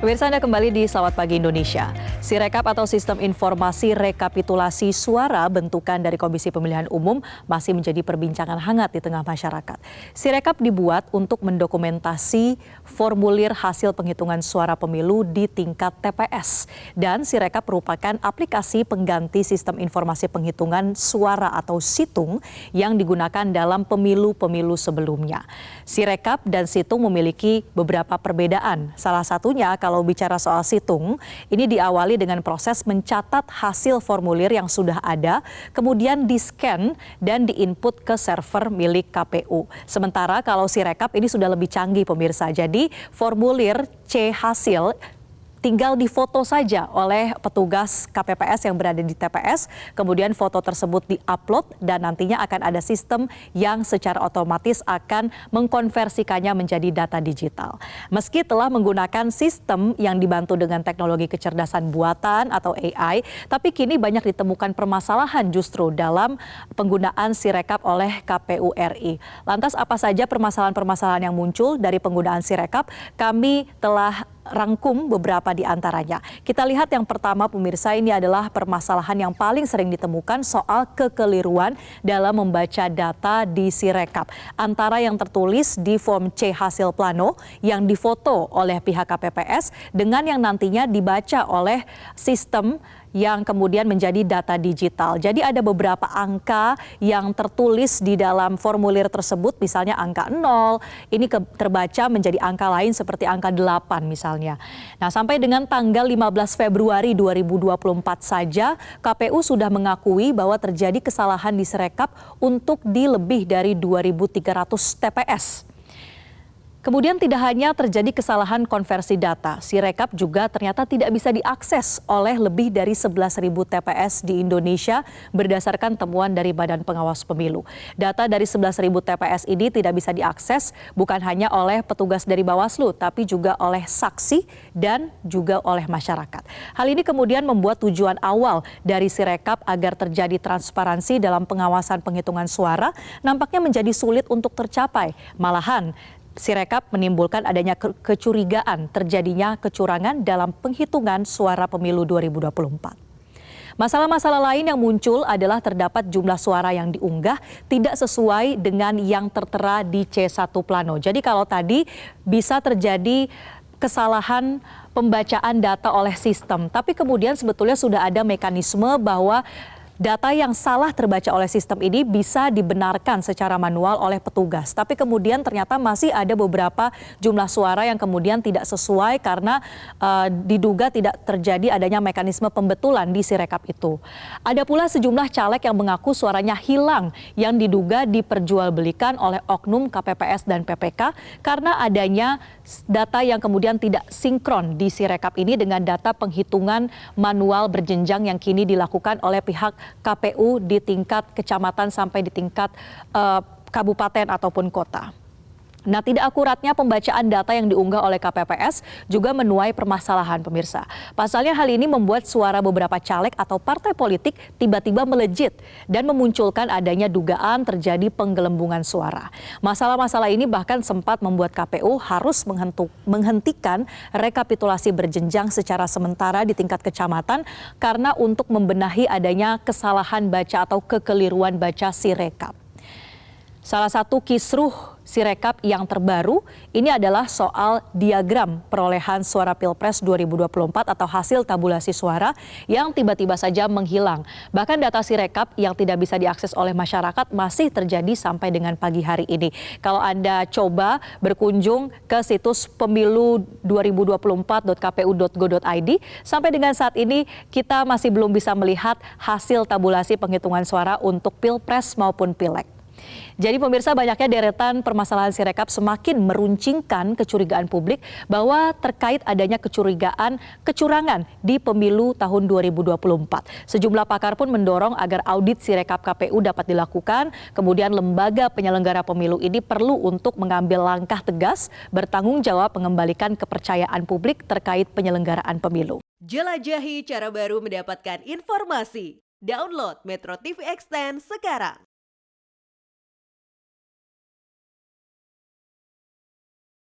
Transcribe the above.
Pemirsa, Anda kembali di Selamat Pagi Indonesia. Sirekap atau Sistem Informasi Rekapitulasi Suara bentukan dari Komisi Pemilihan Umum masih menjadi perbincangan hangat di tengah masyarakat. Sirekap dibuat untuk mendokumentasi formulir hasil penghitungan suara pemilu di tingkat TPS. Dan Sirekap merupakan aplikasi pengganti Sistem Informasi Penghitungan Suara atau Situng yang digunakan dalam pemilu-pemilu sebelumnya. Sirekap dan Situng memiliki beberapa perbedaan. Salah satunya kalau bicara soal situng, ini diawali dengan proses mencatat hasil formulir yang sudah ada, kemudian di-scan dan di-input ke server milik KPU. Sementara kalau Sirekap ini sudah lebih canggih pemirsa. Jadi formulir C hasil tinggal difoto saja oleh petugas KPPS yang berada di TPS, kemudian foto tersebut di-upload dan nantinya akan ada sistem yang secara otomatis akan mengkonversikannya menjadi data digital. Meski telah menggunakan sistem yang dibantu dengan teknologi kecerdasan buatan atau AI, tapi kini banyak ditemukan permasalahan justru dalam penggunaan Sirekap oleh KPU RI. Lantas apa saja permasalahan-permasalahan yang muncul dari penggunaan Sirekap? Kami telah rangkum beberapa di antaranya. Kita lihat yang pertama pemirsa, ini adalah permasalahan yang paling sering ditemukan soal kekeliruan dalam membaca data di Sirekap. Antara yang tertulis di form C hasil plano yang difoto oleh pihak KPPS dengan yang nantinya dibaca oleh sistem yang kemudian menjadi data digital. Jadi ada beberapa angka yang tertulis di dalam formulir tersebut, misalnya angka 0, ini terbaca menjadi angka lain seperti angka 8 misalnya. Nah, sampai dengan tanggal 15 Februari 2024 saja, KPU sudah mengakui bahwa terjadi kesalahan di Sirekap untuk di lebih dari 2.300 TPS. Kemudian tidak hanya terjadi kesalahan konversi data, Sirekap juga ternyata tidak bisa diakses oleh lebih dari 11.000 TPS di Indonesia berdasarkan temuan dari Badan Pengawas Pemilu. Data dari 11.000 TPS ini tidak bisa diakses bukan hanya oleh petugas dari Bawaslu, tapi juga oleh saksi dan juga oleh masyarakat. Hal ini kemudian membuat tujuan awal dari Sirekap agar terjadi transparansi dalam pengawasan penghitungan suara nampaknya menjadi sulit untuk tercapai. Malahan, Sirekap menimbulkan adanya kecurigaan terjadinya kecurangan dalam penghitungan suara pemilu 2024. Masalah-masalah lain yang muncul adalah terdapat jumlah suara yang diunggah tidak sesuai dengan yang tertera di C1 plano. Jadi kalau tadi bisa terjadi kesalahan pembacaan data oleh sistem, tapi kemudian sebetulnya sudah ada mekanisme bahwa data yang salah terbaca oleh sistem ini bisa dibenarkan secara manual oleh petugas. Tapi kemudian ternyata masih ada beberapa jumlah suara yang kemudian tidak sesuai karena diduga tidak terjadi adanya mekanisme pembetulan di Sirekap itu. Ada pula sejumlah caleg yang mengaku suaranya hilang yang diduga diperjualbelikan oleh oknum KPPS dan PPK karena adanya data yang kemudian tidak sinkron di Sirekap ini dengan data penghitungan manual berjenjang yang kini dilakukan oleh pihak KPU di tingkat kecamatan sampai di tingkat kabupaten ataupun kota. Nah, tidak akuratnya pembacaan data yang diunggah oleh KPPS juga menuai permasalahan pemirsa. Pasalnya hal ini membuat suara beberapa caleg atau partai politik tiba-tiba melejit dan memunculkan adanya dugaan terjadi penggelembungan suara. Masalah-masalah ini bahkan sempat membuat KPU harus menghentikan rekapitulasi berjenjang secara sementara di tingkat kecamatan karena untuk membenahi adanya kesalahan baca atau kekeliruan baca Sirekap. Salah satu kisruh Sirekap yang terbaru ini adalah soal diagram perolehan suara Pilpres 2024 atau hasil tabulasi suara yang tiba-tiba saja menghilang. Bahkan data Sirekap yang tidak bisa diakses oleh masyarakat masih terjadi sampai dengan pagi hari ini. Kalau Anda coba berkunjung ke situs pemilu2024.kpu.go.id, sampai dengan saat ini kita masih belum bisa melihat hasil tabulasi penghitungan suara untuk Pilpres maupun Pileg. Jadi pemirsa, banyaknya deretan permasalahan Sirekap semakin meruncingkan kecurigaan publik bahwa terkait adanya kecurigaan kecurangan di pemilu tahun 2024. Sejumlah pakar pun mendorong agar audit Sirekap KPU dapat dilakukan, kemudian lembaga penyelenggara pemilu ini perlu untuk mengambil langkah tegas bertanggung jawab mengembalikan kepercayaan publik terkait penyelenggaraan pemilu. Jelajahi cara baru mendapatkan informasi. Download Metro TV Extend sekarang.